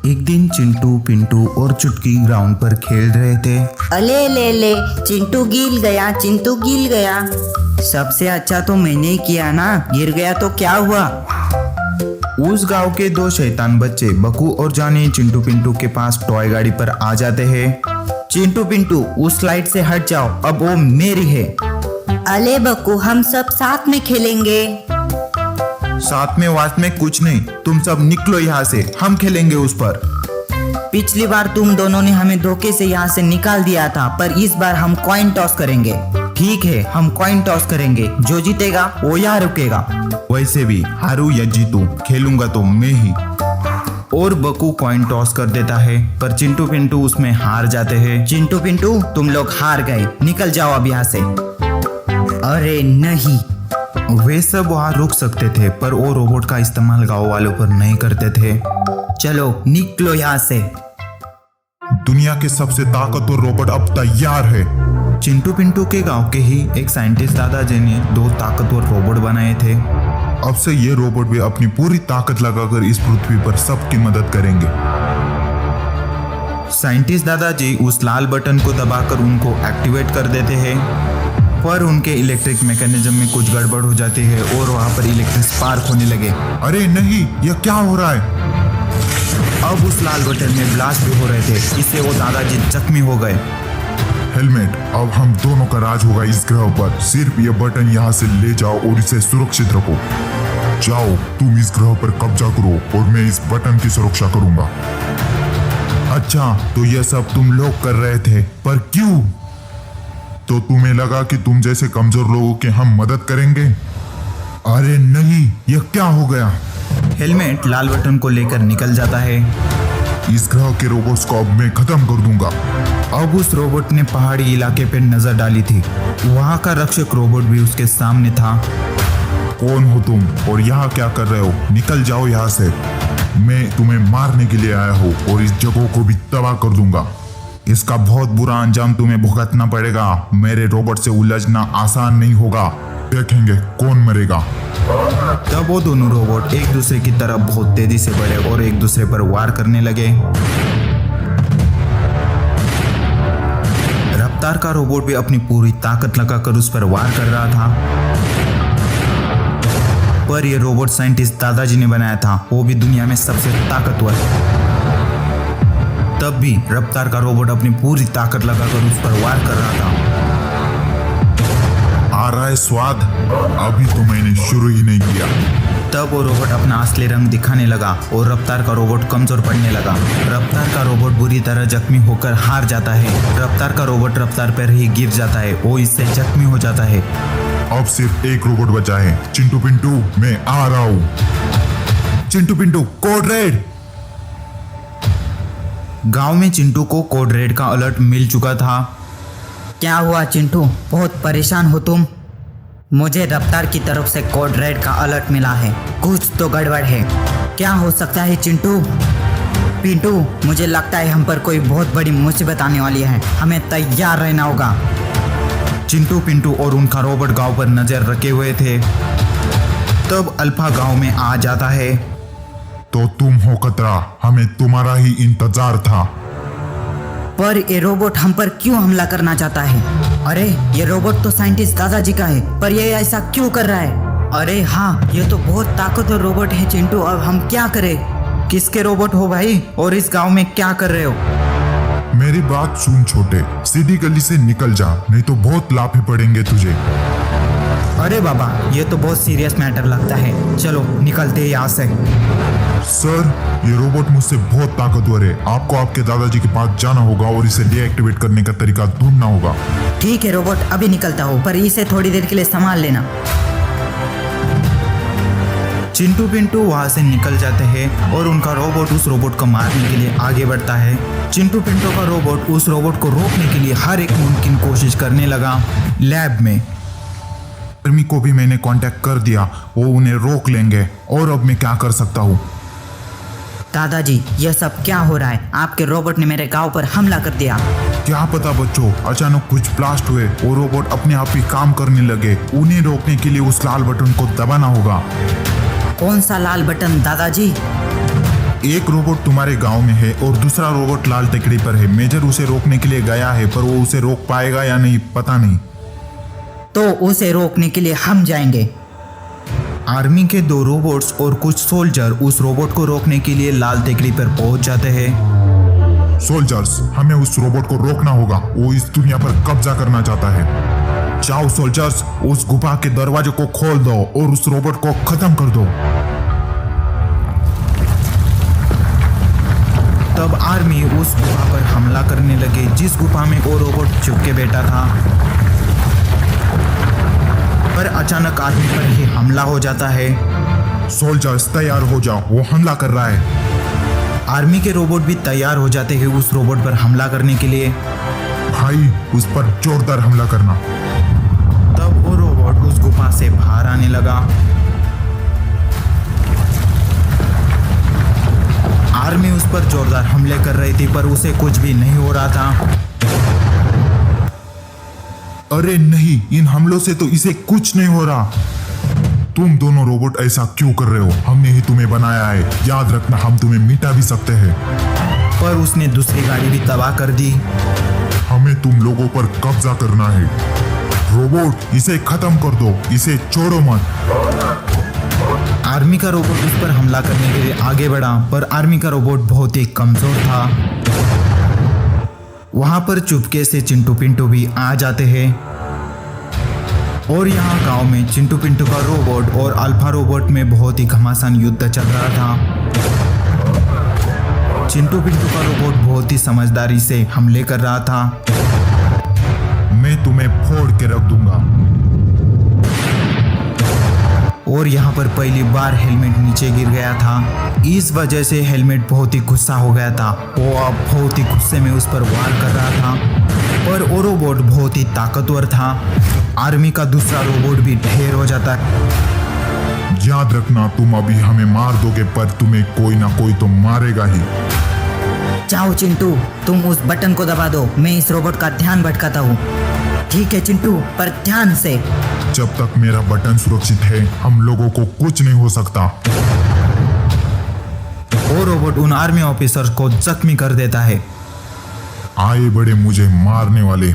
एक दिन चिंटू, पिंटू और चुटकी ग्राउंड पर खेल रहे थे। अले ले ले, चिंटू गिर गया, चिंटू गिर गया। सबसे अच्छा तो मैंने ही किया ना, गिर गया तो क्या हुआ। उस गांव के दो शैतान बच्चे बकू और जानी चिंटू पिंटू के पास टॉय गाड़ी पर आ जाते हैं। चिंटू पिंटू उस स्लाइड से हट जाओ, अब वो मेरी है। अले बकू, हम सब साथ में खेलेंगे। साथ में वाथ में कुछ नहीं, तुम सब निकलो यहाँ से, हम खेलेंगे उस पर। पिछली बार तुम दोनों ने हमें धोखे से यहाँ से निकाल दिया था, पर इस बार हम कॉइन टॉस करेंगे। ठीक है, हम कॉइन टॉस करेंगे, जो जीतेगा वो यहाँ रुकेगा। वैसे भी हारू या जीतू, खेलूंगा तो मैं ही। और बकू कॉइन टॉस कर देता है, पर चिंटू पिंटू उसमें हार जाते हैं। चिंटू पिंटू तुम लोग हार गए, निकल जाओ अब यहाँ से। अरे नहीं, वे सब वहाँ रुक सकते थे, पर वो रोबोट का इस्तेमाल गाँव वालों पर नहीं करते थे। चलो निकलो यहाँ से। दुनिया के सबसे ताकतवर रोबोट अब तैयार है। चिंटू पिंटू के गांव के ही एक साइंटिस्ट दादाजी ने दो ताकतवर रोबोट बनाए थे। अब से ये रोबोट भी अपनी पूरी ताकत लगाकर इस पृथ्वी पर सबकी मदद करेंगे। साइंटिस्ट दादाजी उस लाल बटन को दबाकर उनको एक्टिवेट कर देते हैं, पर उनके इलेक्ट्रिक मैकेनिज्म में कुछ गड़बड़ हो जाती है और वहां पर इलेक्ट्रिक स्पार्क होने लगे। अरे नहीं, यह क्या हो रहा है? अब उस लाल बटन में ब्लास्ट भी हो रहे थे, इससे वो दादाजी जख्मी हो गए। हेलमेट, अब हम दोनों का राज होगा इस ग्रह पर। सिर्फ ये बटन यहाँ से ले जाओ और इसे सुरक्षित रखो। जाओ, तुम इस ग्रह पर कब्जा करो और मैं इस बटन की सुरक्षा करूंगा। अच्छा, तो यह सब तुम लोग कर रहे थे, पर क्यों? तो तुम्हें लगा कि तुम जैसे कमजोर लोगों की हम मदद करेंगे? अरे नहीं, यह क्या हो गया? हेलमेट लाल बटन को लेकर निकल जाता है। इस ग्रह के रोबोट्स को अब मैं खत्म कर दूंगा। अब उस रोबोट ने पहाड़ी इलाके पर नजर डाली थी, वहां का रक्षक रोबोट भी उसके सामने था। कौन हो तुम और यहाँ क्या कर रहे हो? निकल जाओ यहाँ से। मैं तुम्हें मारने के लिए आया हूँ और इस जगह को भी तबाह कर दूंगा। इसका बहुत बुरा अंजाम तुम्हें भुगतना पड़ेगा। मेरे रोबोट से उलझना आसान नहीं होगा। देखेंगे कौन मरेगा। तब वो दोनों रोबोट एक दूसरे की तरफ बहुत तेजी से बढ़े और एक दूसरे पर वार करने लगे। रफ्तार का रोबोट भी अपनी पूरी ताकत लगाकर उस पर वार कर रहा था, पर यह रोबोट साइंटिस्ट दादाजी ने बनाया था, वो भी दुनिया में सबसे ताकतवर। तब भी रफ्तार का रोबोट अपनी पूरी ताकत लगाकर उस पर वार कर रहा था। आ रहा है स्वाद? अभी तो मैंने शुरू ही नहीं किया। तब वो रोबोट अपना असली रंग दिखाने लगा और रफ्तार का रोबोट कमजोर पड़ने लगा। रफ्तार का रोबोट बुरी तरह जख्मी होकर हार जाता है। रफ्तार का रोबोट रफ्तार पर ही गिर जाता है, वो इससे जख्मी हो जाता है। अब सिर्फ एक रोबोट बचा है। चिंटू पिंटू, मैं आ रहा हूँ। Chintu Pintu, code red. गांव में चिंटू को कोड रेड का अलर्ट मिल चुका था। क्या हुआ चिंटू, बहुत परेशान हो तुम? मुझे रफ्तार की तरफ से कोड रेड का अलर्ट मिला है, कुछ तो गड़बड़ है। क्या हो सकता है चिंटू? पिंटू, मुझे लगता है हम पर कोई बहुत बड़ी मुसीबत आने वाली है, हमें तैयार रहना होगा। चिंटू पिंटू और उनका रोबोट गांव पर नजर रखे हुए थे। तब अल्फा गांव में आ जाता है। तो तुम हो खतरा, हमें तुम्हारा ही इंतजार था। पर ये रोबोट हम पर क्यों हमला करना चाहता है? अरे ये रोबोट तो साइंटिस्ट दादाजी का है, पर ये ऐसा क्यों कर रहा है? अरे हाँ, ये तो बहुत ताकतवर रोबोट है चिंटू, अब हम क्या करें? किसके रोबोट हो भाई, और इस गांव में क्या कर रहे हो? मेरी बात सुन छोटे, सीधी गली से निकल जा, नहीं तो बहुत लाफे पड़ेंगे तुझे। अरे बाबा, ये तो बहुत सीरियस मैटर लगता है, चलो निकलते हैं यहाँ से। सर, ये रोबोट मुझसे बहुत ताकतवर है। आपको आपके दादाजी के पास जाना होगा और इसे डीएक्टिवेट करने का तरीका ढूंढना होगा। ठीक है रोबोट, अभी निकलता हूँ, पर इसे थोड़ी देर के लिए संभाल लेना। चिंटू पिंटू वहां से निकल जाते हैं और उनका रोबोट उस रोबोट को मारने के लिए आगे बढ़ता है। चिंटू पिंटू का रोबोट उस रोबोट को रोकने के लिए हर एक मुमकिन कोशिश करने लगा। लैब में आर्मी को भी मैंने कांटेक्ट कर दिया, वो उन्हें रोक लेंगे। और अब मैं क्या कर सकता हूँ? दादाजी, यह सब क्या हो रहा है? आपके रोबोट ने मेरे गांव पर हमला कर दिया। क्या पता बच्चों, अचानक कुछ ब्लास्ट हुए और रोबोट अपने आप ही काम करने लगे। उन्हें रोकने के लिए उस लाल बटन को दबाना होगा। कौन सा लाल बटन दादाजी? एक रोबोट तुम्हारे गांव में है और दूसरा रोबोट लाल टेकड़ी पर है। मेजर उसे रोकने के लिए गया है, पर वो उसे रोक पाएगा या नहीं पता नहीं। तो उसे रोकने के लिए हम जाएंगे। आर्मी के 2 रोबोट्स और कुछ सोल्जर उस रोबोट को रोकने के लिए लाल टेकड़ी पर पहुंच जाते हैं। सोल्जर्स, हमें उस रोबोट को रोकना होगा। वो इस दुनिया पर कब्जा करना चाहता है। जाओ सोल्जर्स, उस गुफा के दरवाजे को खोल दो और उस रोबोट को खत्म कर दो। तब आर्मी उस गुफा पर हमला करने लगे, जिस गुफा में वो रोबोट छुप के बैठा था। पर अचानक आर्मी पर ही हमला हो जाता है। सोल्जर्स तैयार हो जाओ, वो हमला कर रहा है। आर्मी के रोबोट भी तैयार हो जाते हैं उस रोबोट पर हमला करने के लिए। भाई, उस पर जोरदार हमला करना। तब वो रोबोट उस गुफा से बाहर आने लगा। आर्मी उस पर जोरदार हमले कर रही थी, पर उसे कुछ भी नहीं हो रहा था। अरे नहीं, इन हमलों से तो इसे कुछ नहीं हो रहा। तुम दोनों रोबोट ऐसा क्यों कर रहे हो? हमने ही तुम्हें बनाया है। याद रखना, हम तुम्हें मिटा भी सकते हैं। पर उसने दूसरी गाड़ी भी तबाह कर दी। हमें तुम लोगों पर कब्जा करना है। रोबोट, इसे खत्म कर दो, इसे छोड़ो मत। आर्मी का रोबोट उस पर हमला करने के लिए आगे बढ़ा, पर आर्मी का रोबोट बहुत ही कमजोर था। वहां पर चुपके से चिंटू पिंटू भी आ जाते हैं और यहाँ गांव में चिंटू पिंटू का रोबोट और अल्फा रोबोट में बहुत ही घमासान युद्ध चल रहा था। चिंटू पिंटू का रोबोट बहुत ही समझदारी से हमले कर रहा था। मैं तुम्हें फोड़ के रख दूंगा। और यहाँ पर पहली बार हेलमेट नीचे गिर गया था। इस वजह से हेलमेट बहुत ही गुस्सा हो गया था। वो अब बहुत ही गुस्से में उस पर वार कर रहा था, पर वो रोबोट बहुत ही ताकतवर था। आर्मी का दूसरा रोबोट भी ढेर हो जाता है। याद रखना, तुम अभी हमें मार दोगे, पर तुम्हें कोई ना कोई तो मारेगा ही। जाओ चिंटू, तुम उस बटन को दबा दो। मैं इस रोबोट का ध्यान भटकाता हूँ। ठीक है चिंटू, पर ध्यान से। जब तक मेरा बटन सुरक्षित है, हम लोगों को कुछ नहीं हो सकता। वो रोबोट उन आर्मी ऑफिसर्स को जख्मी कर देता है। आए बड़े मुझे मारने वाले।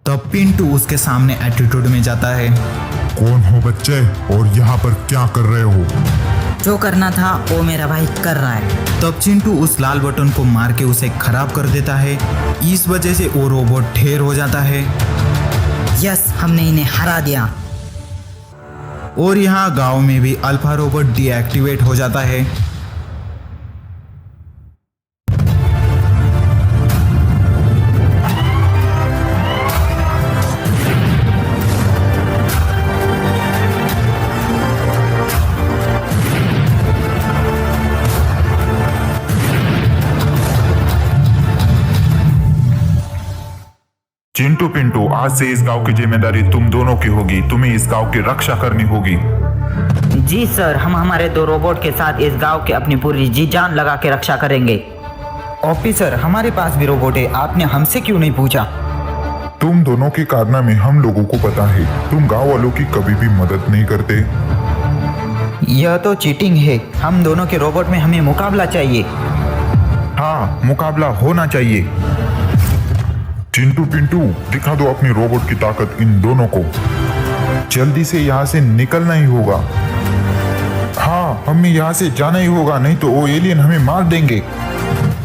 तब पिंटू उसके सामने एटीट्यूड में जाता है। कौन हो बच्चे, और यहाँ पर क्या कर रहे हो? जो करना था वो मेरा भाई कर रहा है। तब चिंटू उस लाल बटन को मार के उसे खराब कर देता है। इस वजह से वो रोबोट ढेर हो जाता है। यस, हमने इन्हें हरा दिया। और यहाँ गांव में भी अल्फा रोबोट डीएक्टिवेट हो जाता है। चिंटू पिंटू, आज से इस गांव की जिम्मेदारी तुम दोनों की होगी। तुम्हें इस गांव की रक्षा करनी होगी। जी सर, हम हमारे 2 रोबोट के साथ इस गांव की अपनी पूरी जी जान लगा के रक्षा करेंगे। ऑफिसर, हमारे पास भी रोबोट है, आपने हमसे क्यों नहीं पूछा? तुम दोनों के कारनामे हम लोगों को पता है। तुम गांव वालों की कभी भी मदद नहीं करते। यह तो चीटिंग है। हम दोनों के रोबोट में हमें मुकाबला चाहिए। हाँ, मुकाबला होना चाहिए। चिंटू पिंटू, दिखा दो अपनी रोबोट की ताकत इन दोनों को। जल्दी से यहाँ से निकलना ही होगा। हाँ, हमें यहाँ से जाना ही होगा, नहीं तो वो एलियन हमें मार देंगे।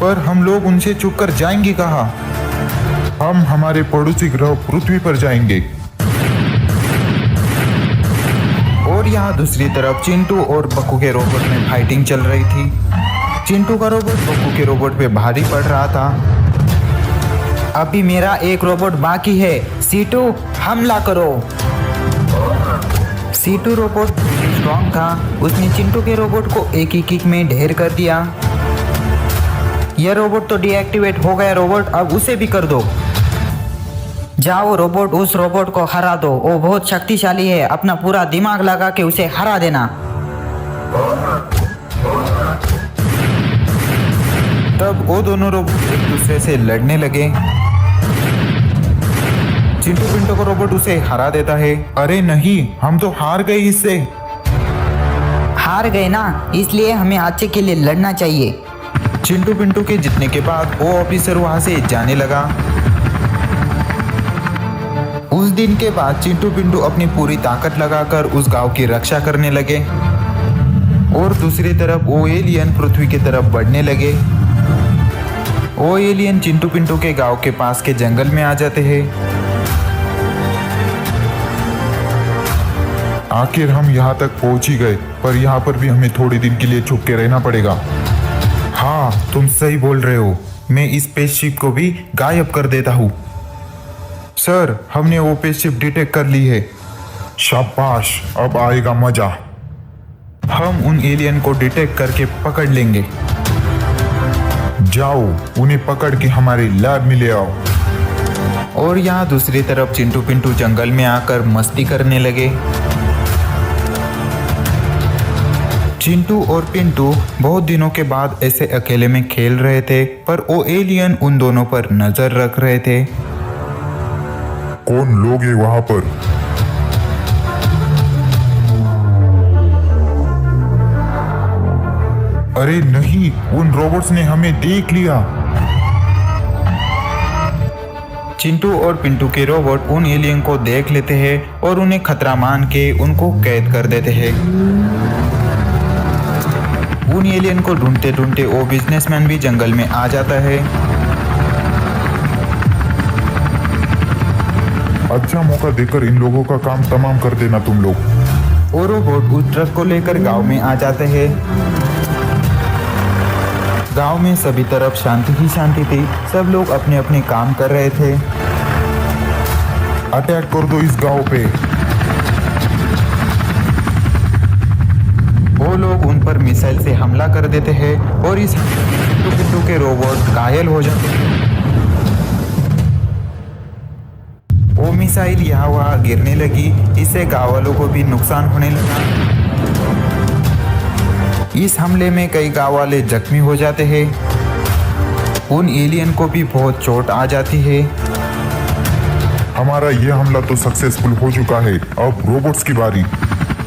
पर हम लोग उनसे छुप कर जाएंगे कहाँ? हम हमारे पड़ोसी ग्रह पृथ्वी पर जाएंगे। और यहाँ दूसरी तरफ चिंटू और बक्कू के रोबोट में फाइटिंग चल रही थी। चिंटू का रोबोट बक्कू के रोबोट पे भारी पड़ रहा था। अभी मेरा एक रोबोट बाकी है। सीटू, हमला करो। सीटू रोबोट स्ट्रॉन्ग था। उसने चिंटू के रोबोट को एक ही किक में ढेर कर दिया। यह रोबोट तो डीएक्टिवेट हो गया रोबोट, अब उसे भी कर दो। जाओ रोबोट, उस रोबोट को हरा दो। वो बहुत शक्तिशाली है। अपना पूरा दिमाग लगा के उसे हरा देना। तब वो दोनों रोबोट एक दूसरे से लड़ने लगे। चिंटू पिंटू का रोबोट उसे हरा देता है। अरे नहीं, हम तो हार गए इससे। हार गए ना, इसलिए हमें अच्छे के लिए लड़ना चाहिए। चिंटू पिंटू के जीतने के बाद वो ऑफिसर वहां से जाने लगा। उस दिन के बाद चिंटू पिंटू अपनी पूरी ताकत लगाकर उस गांव की रक्षा करने लगे और दूसरी तरफ वो एलियन पृथ्वी की तरफ बढ़ने लगे। वो एलियन चिंटू पिंटू के गांव के पास के जंगल में आ जाते हैं। आखिर हम यहाँ तक पहुँच ही गए, पर यहाँ पर भी हमें थोड़े दिन के लिए छुप के रहना पड़ेगा। हाँ, तुम सही बोल रहे हो। मैं इस स्पेसशिप को भी गायब कर देता हूँ। सर, हमने वो स्पेसशिप डिटेक्ट कर ली है। शाबाश, अब आएगा मजा। हम उन एलियन को डिटेक्ट करके पकड़ लेंगे। जाओ, उन्हें पकड़ के हमारे लैब में ले आओ। और यहाँ दूसरी तरफ चिंटू पिंटू जंगल में आकर मस्ती करने लगे। चिंटू और पिंटू बहुत दिनों के बाद ऐसे अकेले में खेल रहे थे, पर वो एलियन उन दोनों पर नजर रख रहे थे। कौन लोग हैं वहां पर? अरे नहीं, उन रोबोट्स ने हमें देख लिया। चिंटू और पिंटू के रोबोट उन एलियन को देख लेते हैं और उन्हें खतरा मान के उनको कैद कर देते हैं। उन एलियन को ढूंढते ढूंढते वो बिजनेसमैन भी जंगल में आ जाता है। अच्छा मौका देकर इन लोगों का काम तमाम कर देना तुम लोग। वो रोबोट उस ट्रक को लेकर गांव में आ जाते हैं। गांव में सभी तरफ शांति ही शांति थी। सब लोग अपने अपने काम कर रहे थे। अटैक कर दो इस गांव पे। वो लोग उन पर मिसाइल से हमला कर देते हैं और इस पिंटू के रोबोट घायल हो जाते हैं। वो मिसाइल यहाँ वहाँ गिरने लगी, इससे गाँव वालों को भी नुकसान होने लगा। इस हमले में कई गाँव वाले जख्मी हो जाते हैं। उन एलियन को भी बहुत चोट आ जाती है। हमारा ये हमला तो सक्सेसफुल हो चुका है, अब रोबोट्स की बारी।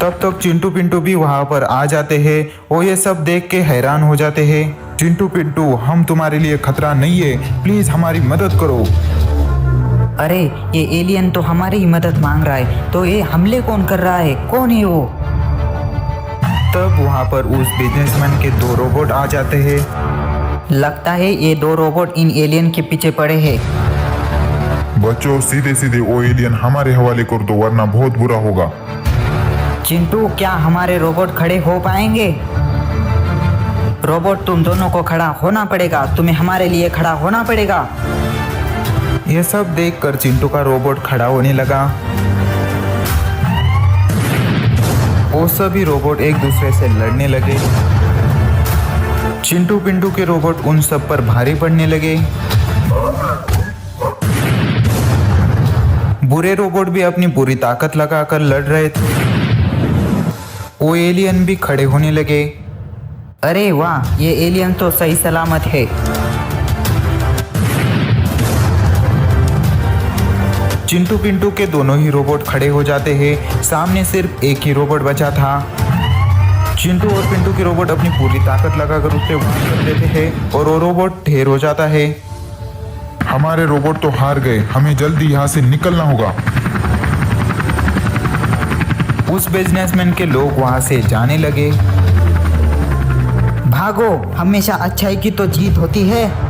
तब तक चिंटू पिंटू भी वहाँ पर आ जाते हैं। वो ये सब देख के हैरान हो जाते हैं। चिंटू पिंटू, हम तुम्हारे लिए खतरा नहीं है, प्लीज हमारी मदद करो। अरे ये एलियन तो हमारी ही मदद मांग रहा है, तो ये हमले कौन कर रहा है? कौन है वो? तब वहाँ पर उस बिजनेसमैन के 2 रोबोट आ जाते हैं। लगता है ये 2 रोबोट इन एलियन के पीछे पड़े हैं। बच्चों, सीधे सीधे वो एलियन हमारे हवाले कर दो, वरना बहुत बुरा होगा। चिंटू, क्या हमारे रोबोट खड़े हो पाएंगे? रोबोट, तुम दोनों को खड़ा होना पड़ेगा, तुम्हें हमारे लिए खड़ा होना पड़ेगा। ये सब देखकर चिंटू का रोबोट खड़ा होने लगा। वो सभी रोबोट एक दूसरे से लड़ने लगे। चिंटू पिंटू के रोबोट उन सब पर भारी पड़ने लगे। बुरे रोबोट भी अपनी पूरी ताकत लगाकर लड़ रहे थे। वो एलियन भी खड़े होने लगे। अरे वाह, ये एलियन तो सही सलामत है। चिंटू पिंटू के दोनों ही रोबोट खड़े हो जाते हैं। सामने सिर्फ एक ही रोबोट बचा था। चिंटू और पिंटू के रोबोट अपनी पूरी ताकत लगाकर उससे वार कर देते हैं और वो रोबोट ढेर हो जाता है। हमारे रोबोट तो हार गए, हमें जल्दी यहाँ से निकलना होगा। उस बिजनेसमैन के लोग वहां से जाने लगे। भागो, हमेशा अच्छाई की तो जीत होती है।